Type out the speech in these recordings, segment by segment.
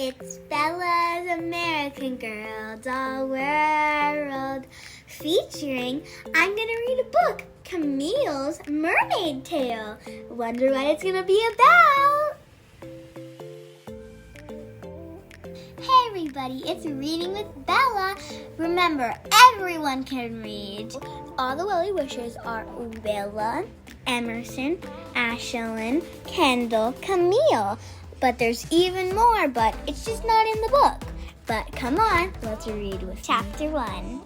It's Bella's American Girl Doll World, featuring, I'm going to read a book, Camille's Mermaid Tale. Wonder what it's going to be about. Hey everybody, it's Reading with Bella. Remember, everyone can read. All the well-wishers are Willa, Emerson, Ashlyn, Kendall, Camille. But there's even more, but it's just not in the book. But come on, let's read with Chapter 1.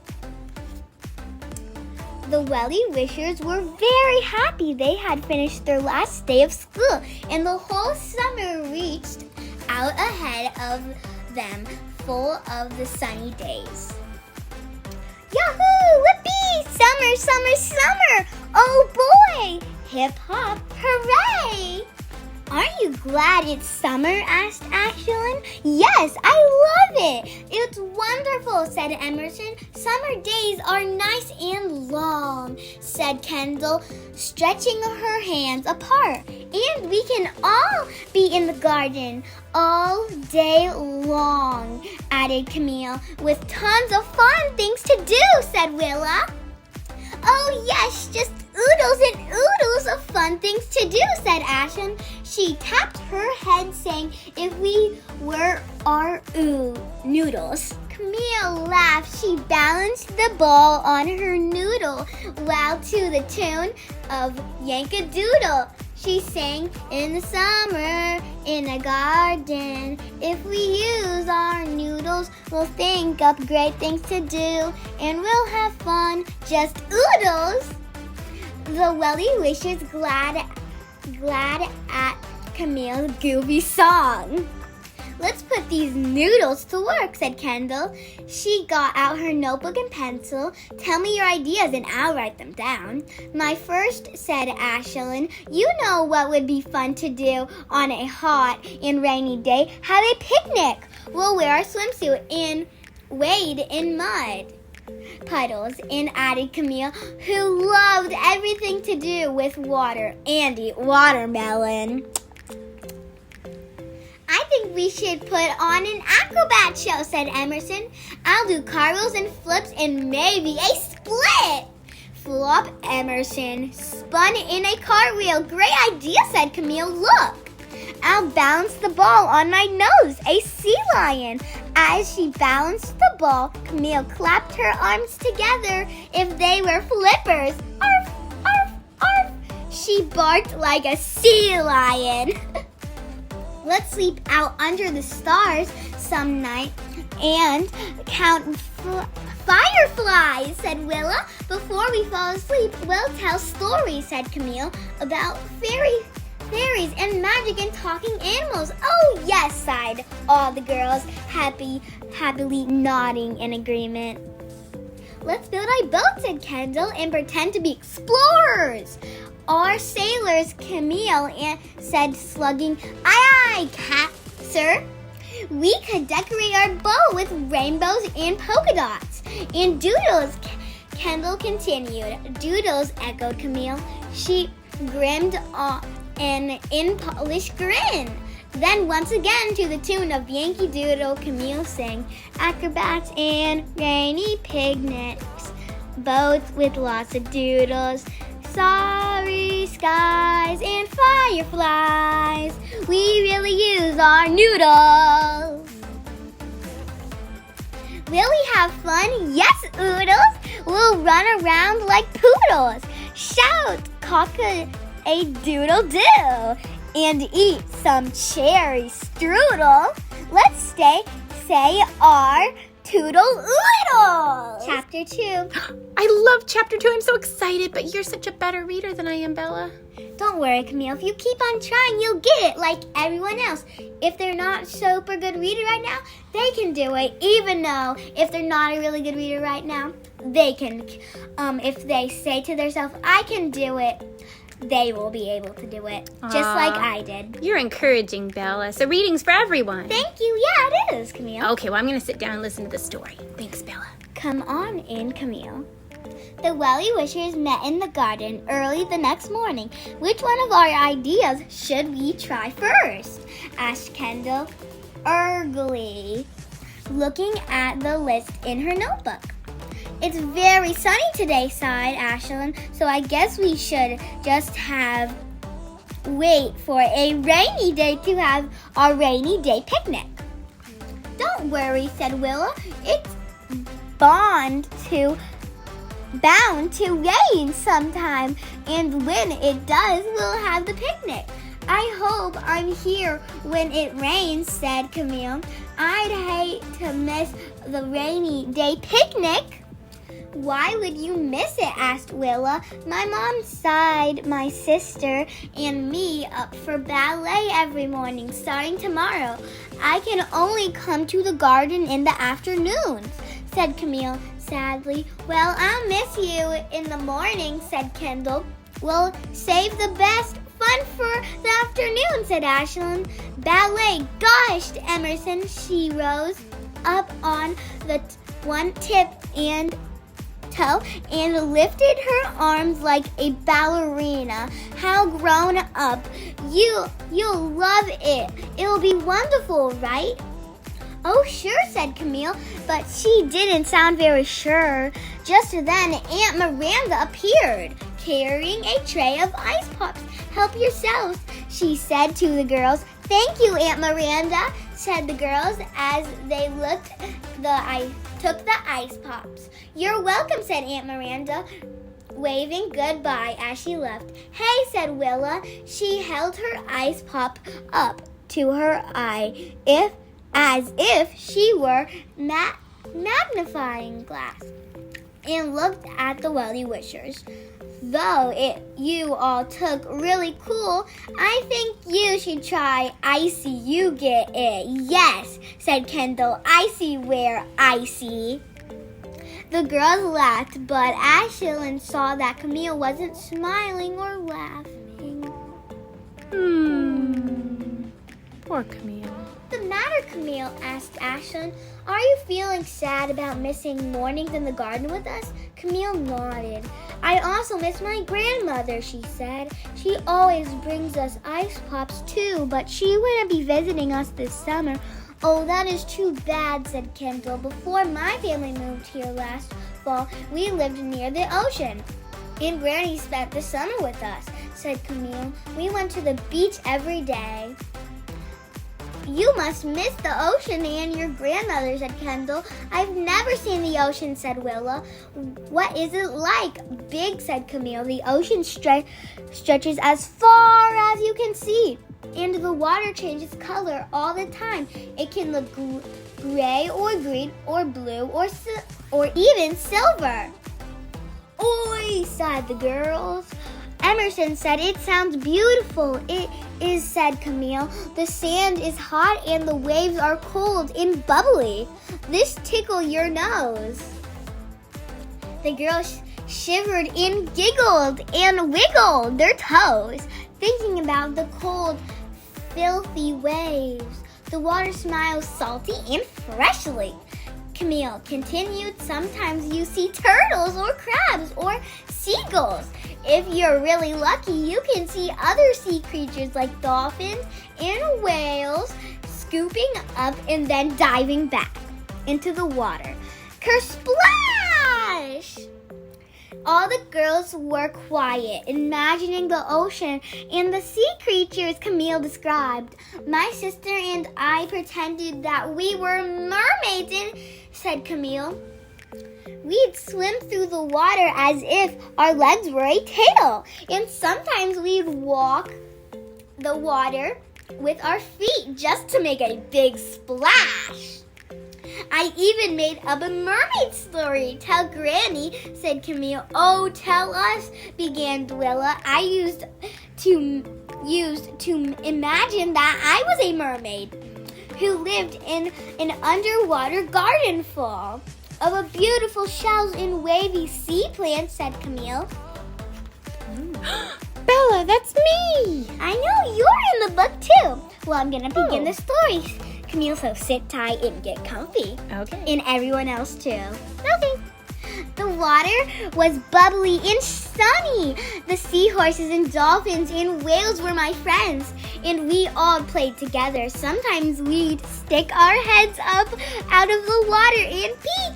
The Welly Wishers were very happy they had finished their last day of school, and the whole summer reached out ahead of them, full of the sunny days. Yahoo! Whoopee! Summer, summer, summer! Oh boy! Hip hop! Hooray! Aren't you glad it's summer? Asked Ashlyn. Yes, I love it. It's wonderful, said Emerson. Summer days are nice and long, said Kendall, stretching her hands apart. And we can all be in the garden all day long, added Camille, with tons of fun things to do, said Willa. Oh yes, just oodles and oodles of fun things to do, said Ashlyn. She tapped her head, saying, if we were our noodles. Camille laughed. She balanced the ball on her noodle, while to the tune of Yank-a-Doodle, she sang, in the summer, in the garden, if we use our noodles, we'll think up great things to do, and we'll have fun, just oodles. The Welly Wishers glad at Camille's goofy song. Let's put these noodles to work, said Kendall. She got out her notebook and pencil. Tell me your ideas and I'll write them down. My first, said Ashlyn. You know what would be fun to do on a hot and rainy day? Have a picnic. We'll wear our swimsuit and wade in mud puddles, and added Camille, who loved everything to do with water and eat watermelon. I think we should put on an acrobat show, said Emerson. I'll do cartwheels and flips and maybe a split. Flop, Emerson spun in a cartwheel. Great idea, said Camille. Look, I'll balance the ball on my nose, a sea lion. As she balanced the ball, Camille clapped her arms together. If they were flippers, arf, arf, arf. She barked like a sea lion. Let's sleep out under the stars some night and count fireflies, said Willa. Before we fall asleep, we'll tell stories, said Camille, about fairies and magic and talking animals. Oh yes, sighed all the girls, happily nodding in agreement. Let's build a boat, said Kendall, and pretend to be explorers. Our sailors, Camille said, slugging. Aye, aye, sir. We could decorate our boat with rainbows and polka dots. And doodles, Kendall continued. Doodles, echoed Camille. She grinned an in-Polish grin. Then once again, to the tune of Yankee Doodle, Camille sang, acrobats and rainy picnics, boats with lots of doodles, starry skies and fireflies. We really use our noodles. Will we have fun? Yes, oodles. We'll run around like poodles. Shout, cock-a-doodle-doo, and eat some cherry strudel. Let's say our toodle-oodles. Chapter 2. I love Chapter 2. I'm so excited, but you're such a better reader than I am, Bella. Don't worry, Camille. If you keep on trying, you'll get it like everyone else. If they're not super good reader right now, they can do it. Even though if they're not a really good reader right now, they can. If they say to themselves, I can do it, they will be able to do it, just like I did. You're encouraging, Bella. So reading's for everyone. Thank you. Yeah, it is, Camille. Okay, well, I'm going to sit down and listen to the story. Thanks, Bella. Come on in, Camille. The Welly Wishers met in the garden early the next morning. Which one of our ideas should we try first? Asked Kendall. eagerly looking at the list in her notebook. It's very sunny today, sighed Ashlyn, so I guess we should just wait for a rainy day to have our rainy day picnic. Don't worry, said Willa. It's bound to rain sometime, and when it does, we'll have the picnic. I hope I'm here when it rains, said Camille. I'd hate to miss the rainy day picnic. Why would you miss it? Asked Willa. My mom signed my sister and me up for ballet every morning starting tomorrow. I can only come to the garden in the afternoons, said Camille sadly. Well, I'll miss you in the morning, said Kendall. We'll save the best fun for the afternoon, said Ashlyn. Ballet, gosh, Emerson. She rose up on the one tip and toe and lifted her arms like a ballerina. How grown up. You'll love it. It'll be wonderful, right? Oh, sure, said Camille, but she didn't sound very sure. Just then, Aunt Miranda appeared, carrying a tray of ice pops. Help yourselves, she said to the girls. Thank you, Aunt Miranda, said the girls as they took the ice pops. You're welcome, said Aunt Miranda, waving goodbye as she left. Hey, said Willa. She held her ice pop up to her eye as if she were magnifying glass, and looked at the well-wishers. Though you all took really cool, I think you should try icy. You get it. Yes, said Kendall. Icy where icy. The girls laughed, but Ashlyn saw that Camille wasn't smiling or laughing. Poor Camille. What's the matter, Camille? Asked Ashlyn. Are you feeling sad about missing mornings in the garden with us? Camille nodded. I also miss my grandmother, she said. She always brings us ice pops too, but she wouldn't be visiting us this summer. Oh, that is too bad, said Kendall. Before my family moved here last fall, we lived near the ocean, and Granny spent the summer with us, said Camille. We went to the beach every day. You must miss the ocean and your grandmother, said Kendall. I've never seen the ocean, said Willa. What is it like? Big, said Camille. The ocean stretches as far as you can see, and the water changes color all the time. It can look gray or green or blue or even silver. Oi, sighed the girls. Emerson said, it sounds beautiful. It is, said Camille. The sand is hot and the waves are cold and bubbly. This tickle your nose. The girls shivered and giggled and wiggled their toes, thinking about the cold, filthy waves. The water smiles salty and freshly. Camille continued, sometimes you see turtles or crabs or seagulls. If you're really lucky, you can see other sea creatures like dolphins and whales scooping up and then diving back into the water. Kersplash! All the girls were quiet, imagining the ocean and the sea creatures Camille described. My sister and I pretended that we were mermaids, said Camille. We'd swim through the water as if our legs were a tail, and sometimes we'd walk the water with our feet just to make a big splash. I even made up a mermaid story. Tell Granny, said Camille. Oh, tell us, began Willa. I used to imagine that I was a mermaid who lived in an underwater garden full of beautiful shells and wavy sea plants, said Camille. Bella, that's me! I know, you're in the book too. Well, I'm gonna begin the story, Camille, so sit tight and get comfy. Okay. And everyone else too. Okay. The water was bubbly and sunny. The seahorses and dolphins and whales were my friends, and we all played together. Sometimes we'd stick our heads up out of the water and peek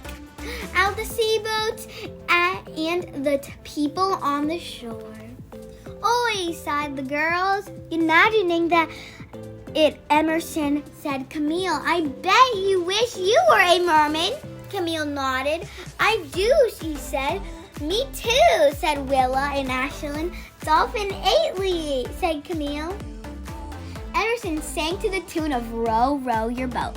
out the sailboats and the people on the shore. Oi, sighed the girls, imagining that Emerson said, Camille, I bet you wish you were a mermaid. Camille nodded. I do, she said. Me too, said Willa and Ashlyn. Dolphin Ailey, said Camille. Emerson sang to the tune of Row, Row Your Boat.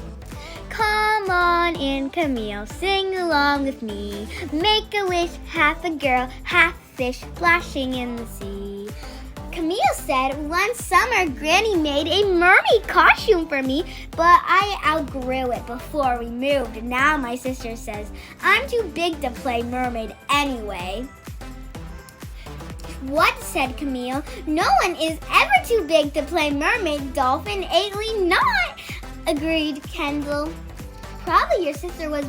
Come on in, Camille, sing along with me. Make a wish, half a girl, half fish, splashing in the sea. Camille said, one summer, Granny made a mermaid costume for me, but I outgrew it before we moved. Now my sister says, I'm too big to play mermaid anyway. What, said Camille. No one is ever too big to play mermaid, Dolphin Ailey not, agreed Kendall. Probably your sister was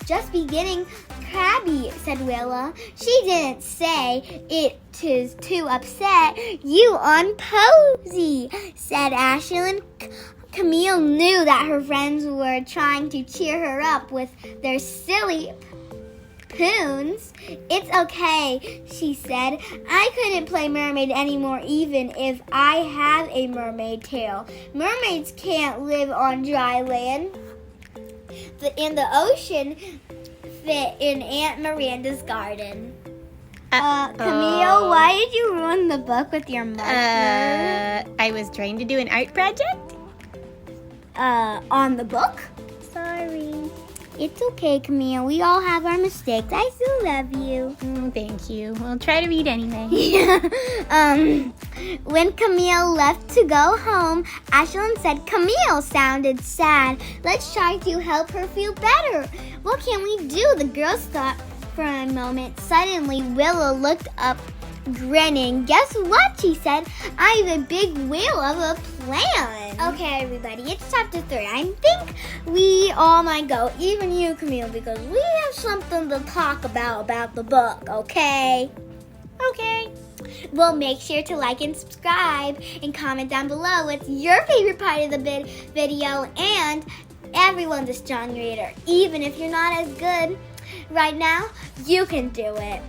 just beginning crabby, said Willa. She didn't say it is to upset you on Posy, said Ashlyn. Camille knew that her friends were trying to cheer her up with their silly poons. It's okay, she said. I couldn't play mermaid anymore even if I have a mermaid tail. Mermaids can't live on dry land. In the ocean fit in Aunt Miranda's garden. Camille, why did you ruin the book with your marker? I was trying to do an art project. On the book? Sorry. It's okay, Camille. We all have our mistakes. I still love you. Thank you. I'll try to read anyway. When Camille left to go home, Ashlyn said Camille sounded sad. Let's try to help her feel better. What can we do? The girls thought for a moment. Suddenly, Willow looked up, grinning. Guess what? She said. I have a big whale of a plan. Okay, everybody, it's chapter 3. I think we all might go, even you, Camille, because we have something to talk about the book, okay? Okay. Well, make sure to like and subscribe and comment down below what's your favorite part of the video. And everyone's a strong reader. Even if you're not as good right now, you can do it.